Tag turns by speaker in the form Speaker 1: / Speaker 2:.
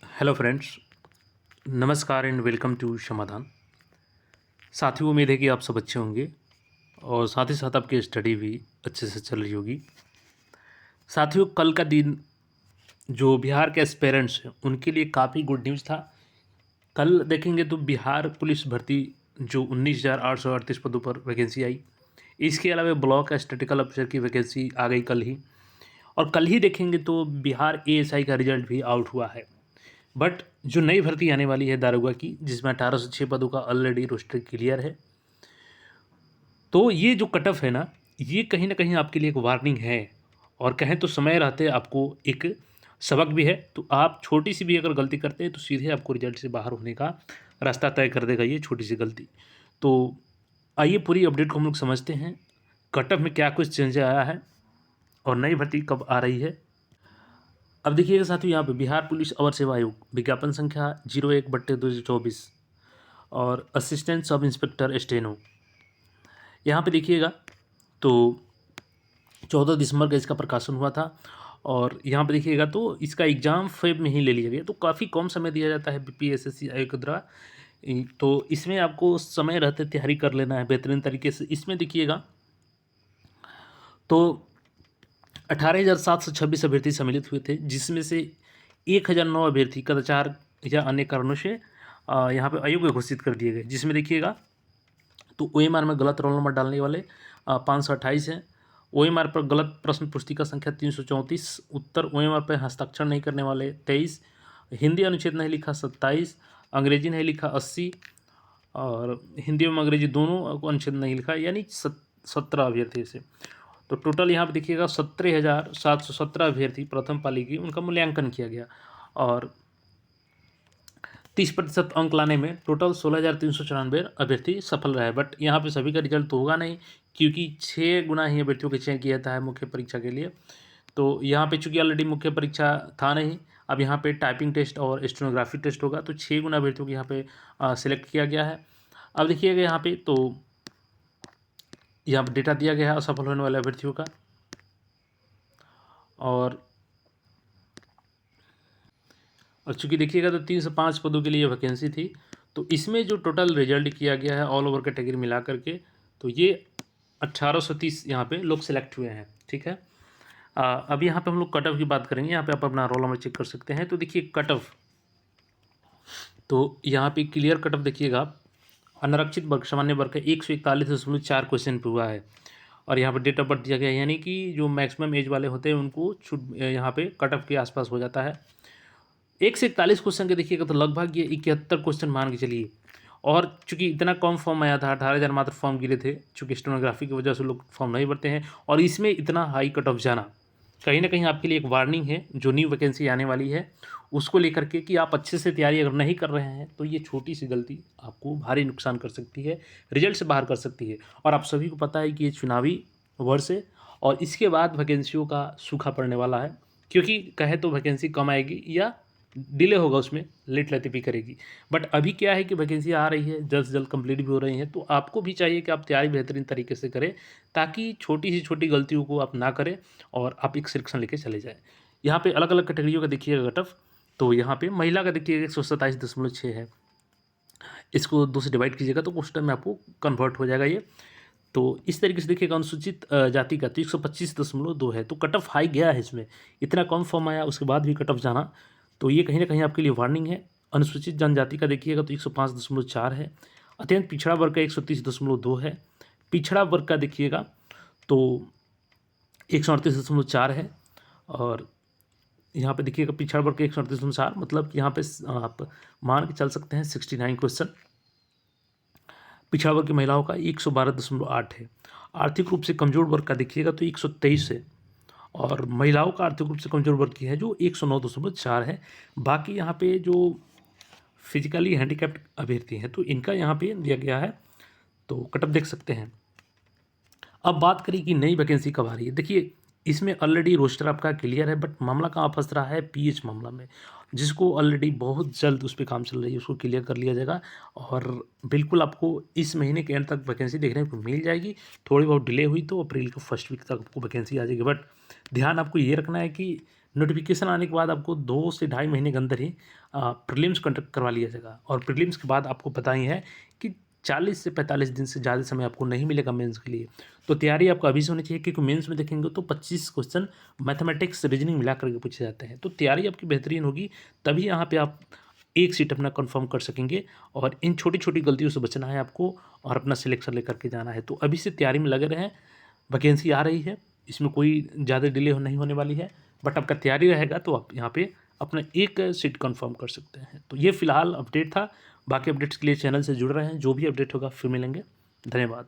Speaker 1: Hello friends, नमस्कार and welcome to समाधान। साथियों, उम्मीद है कि आप सब अच्छे होंगे और साथ ही साथ आपकी स्टडी भी अच्छे से चल रही होगी। साथियों, कल का दिन जो बिहार के एस्पेरेंट्स हैं उनके लिए काफ़ी गुड न्यूज़ था। कल देखेंगे तो बिहार पुलिस भर्ती जो 19,838 पदों पर वैकेंसी आई। इसके अलावा ब्लॉक स्टैटिकल ऑफिसर की वैकेंसी आ गई कल ही। और कल ही देखेंगे तो बिहार एएसआई का रिजल्ट भी आउट हुआ है। बट जो नई भर्ती आने वाली है दारोगा की, जिसमें 1806 पदों का ऑलरेडी रोस्टर क्लियर है, तो ये जो कट ऑफ है ना, ये कहीं ना कहीं आपके लिए एक वार्निंग है। और कहें तो समय रहते आपको एक सबक भी है। तो आप छोटी सी भी अगर गलती करते हैं तो सीधे आपको रिजल्ट से बाहर होने का रास्ता तय कर देगा ये छोटी सी गलती। तो आइए पूरी अपडेट को हम लोग समझते हैं, कट ऑफ में क्या कुछ चेंज आया है और नई भर्ती कब आ रही है। अब देखिएगा साथियों, यहाँ पे बिहार पुलिस अवर सेवा आयोग विज्ञापन संख्या 01/2024 और असिस्टेंट सब इंस्पेक्टर स्टेनो। यहाँ पे देखिएगा तो 14 दिसंबर का इसका प्रकाशन हुआ था। और यहाँ पे देखिएगा तो इसका एग्ज़ाम फेब में ही ले लिया गया, तो काफ़ी कम समय दिया जाता है बीपीएसएससी आयोग के द्वारा। तो इसमें आपको समय रहते तैयारी कर लेना है बेहतरीन तरीके से। इसमें देखिएगा तो 18,726 अभ्यर्थी सम्मिलित हुए थे, जिसमें से 1,009 अभ्यर्थी कदाचार या अन्य कारणों से यहाँ पे अयोग्य घोषित कर दिए गए। जिसमें देखिएगा तो ओएमआर में गलत रोल नंबर डालने वाले 528 हैं। ओएमआर पर गलत प्रश्न पुस्तिका संख्या 334, उत्तर ओएमआर पर हस्ताक्षर नहीं करने वाले 23, हिंदी अनुच्छेद नहीं लिखा 27, अंग्रेजी नहीं लिखा 80 और हिंदी एवं अंग्रेजी दोनों को अनुच्छेद नहीं लिखा, यानी 17 अभ्यर्थी से। तो टोटल यहाँ पे देखिएगा 17,717 अभ्यर्थी प्रथम पाली की उनका मूल्यांकन किया गया और 30% अंक लाने में टोटल 16,394 अभ्यर्थी सफल रहे। बट यहाँ पे सभी का रिजल्ट तो होगा नहीं, क्योंकि 6 गुना ही अभ्यर्थियों का चयन किया जाता है मुख्य परीक्षा के लिए। तो यहाँ पे चूँकि ऑलरेडी मुख्य परीक्षा था नहीं, अब यहाँ पे टाइपिंग टेस्ट और स्टेनोग्राफी टेस्ट होगा, तो 6 गुना अभ्यर्थियों को यहाँ पे सिलेक्ट किया गया है। अब देखिएगा यहाँ पे तो यहाँ पर डेटा दिया गया है असफल होने वाले अभ्यर्थियों का। और चूँकि देखिएगा तो 305 पदों के लिए वैकेंसी थी, तो इसमें जो टोटल रिजल्ट किया गया है ऑल ओवर कैटेगरी मिला करके, तो ये 1830 यहाँ पे लोग सेलेक्ट हुए हैं। ठीक है, अब यहाँ पे हम लोग कट ऑफ की बात करेंगे। यहाँ पे आप अपना रोल नंबर चेक कर सकते हैं। तो देखिए कट ऑफ, तो यहाँ पे क्लियर कट ऑफ देखिएगा, अनारक्षित वर्ग सामान्य वर्ग का 141.4 क्वेश्चन पे हुआ है। और यहाँ पर डेट ऑफ बर्थ दिया गया है, यानी कि जो मैक्सिमम एज वाले होते हैं उनको छूट यहाँ पे कट ऑफ के आसपास हो जाता है। 1 से 41 क्वेश्चन के देखिएगा तो लगभग ये 71 क्वेश्चन मान के चलिए। और चूंकि इतना कम फॉर्म आया था, 18,000 मात्र फॉर्म गिरे थे, चूंकि स्टेनोग्राफी की वजह से लोग फॉर्म नहीं भरते हैं, और इसमें इतना हाई कट ऑफ जाना कहीं ना कहीं आपके लिए एक वार्निंग है। जो न्यू वैकेंसी आने वाली है उसको लेकर के कि आप अच्छे से तैयारी अगर नहीं कर रहे हैं तो ये छोटी सी गलती आपको भारी नुकसान कर सकती है, रिजल्ट से बाहर कर सकती है। और आप सभी को पता है कि ये चुनावी वर्ष है और इसके बाद वैकेंसियों का सूखा पड़ने वाला है, क्योंकि कहे तो वैकेंसी कम आएगी या डिले होगा, उसमें लेट लतीफ़ी करेगी। बट अभी क्या है कि वैकेंसी आ रही है, जल्द से जल्द कंप्लीट भी हो रही हैं, तो आपको भी चाहिए कि आप तैयारी बेहतरीन तरीके से करें, ताकि छोटी से छोटी गलतियों को आप ना करें और आप एक सिलेक्शन लेके चले जाएँ। यहाँ पे अलग अलग कैटेगरियों का देखिएगा कट ऑफ, तो यहाँ पे महिला का देखिएगा 127.6 है। इसको 2 से डिवाइड कीजिएगा तो क्वेश्चन में आपको कन्वर्ट हो जाएगा ये। तो इस तरीके से देखिएगा अनुसूचित जाति का तो 125.2 है, तो कट ऑफ हाई गया है इसमें। इतना कम फॉर्म आया उसके बाद भी कट ऑफ जाना, तो ये कहीं ना कहीं आपके लिए वार्निंग है। अनुसूचित जनजाति का देखिएगा तो 105.4 है। अत्यंत पिछड़ा वर्ग का 130.2 है। पिछड़ा वर्ग का देखिएगा तो 138.4 है। और यहाँ पे देखिएगा पिछड़ा वर्ग का 138.4, मतलब यहाँ पे आप मान के चल सकते हैं 69 क्वेश्चन। पिछड़ा वर्ग की महिलाओं का 112.8 है। आर्थिक रूप से कमजोर वर्ग का देखिएगा तो 123 है। और महिलाओं का आर्थिक रूप से कमजोर वर्ग की है जो 109.4 है। बाकी यहाँ पे जो फिजिकली हैंडीकैप्ड अभ्यर्थी हैं तो इनका यहाँ पे दिया गया है, तो कट ऑफ देख सकते हैं। अब बात करें कि नई वैकेंसी कब आ रही है। देखिए इसमें ऑलरेडी रोस्टर आपका क्लियर है, बट मामला कहाँ फंस रहा है, पीएच मामला में, जिसको ऑलरेडी बहुत जल्द उस पर काम चल रही है, उसको क्लियर कर लिया जाएगा। और बिल्कुल आपको इस महीने के एंड तक वैकेंसी देखने को मिल जाएगी। थोड़ी बहुत डिले हुई तो अप्रैल के फर्स्ट वीक तक आपको वैकेंसी आ जाएगी। बट ध्यान आपको ये रखना है कि नोटिफिकेशन आने के बाद आपको 2 से ढाई महीने के अंदर ही प्रीलिम्स कंडक्ट करवा लिया जाएगा, और प्रीलिम्स के बाद आपको पता ही है कि 40 से 45 दिन से ज़्यादा समय आपको नहीं मिलेगा मेंस के लिए। तो तैयारी आपको अभी से होनी चाहिए, क्योंकि मेंस में देखेंगे तो 25 क्वेश्चन मैथमेटिक्स रीजनिंग मिला करके पूछे जाते हैं। तो तैयारी आपकी बेहतरीन होगी, तभी यहाँ पे आप एक सीट अपना कंफर्म कर सकेंगे, और इन छोटी-छोटी गलतियों से बचना है आपको और अपना सिलेक्शन लेकर के जाना है। तो अभी से तैयारी में लगे रहें, वैकेंसी आ रही है, इसमें कोई ज़्यादा डिले नहीं होने वाली है, बट आपका तैयारी रहेगा तो आप यहाँ पे अपना एक सीट कंफर्म कर सकते हैं। तो ये फिलहाल अपडेट था, बाकी अपडेट्स के लिए चैनल से जुड़ रहे हैं, जो भी अपडेट होगा फिर मिलेंगे। धन्यवाद।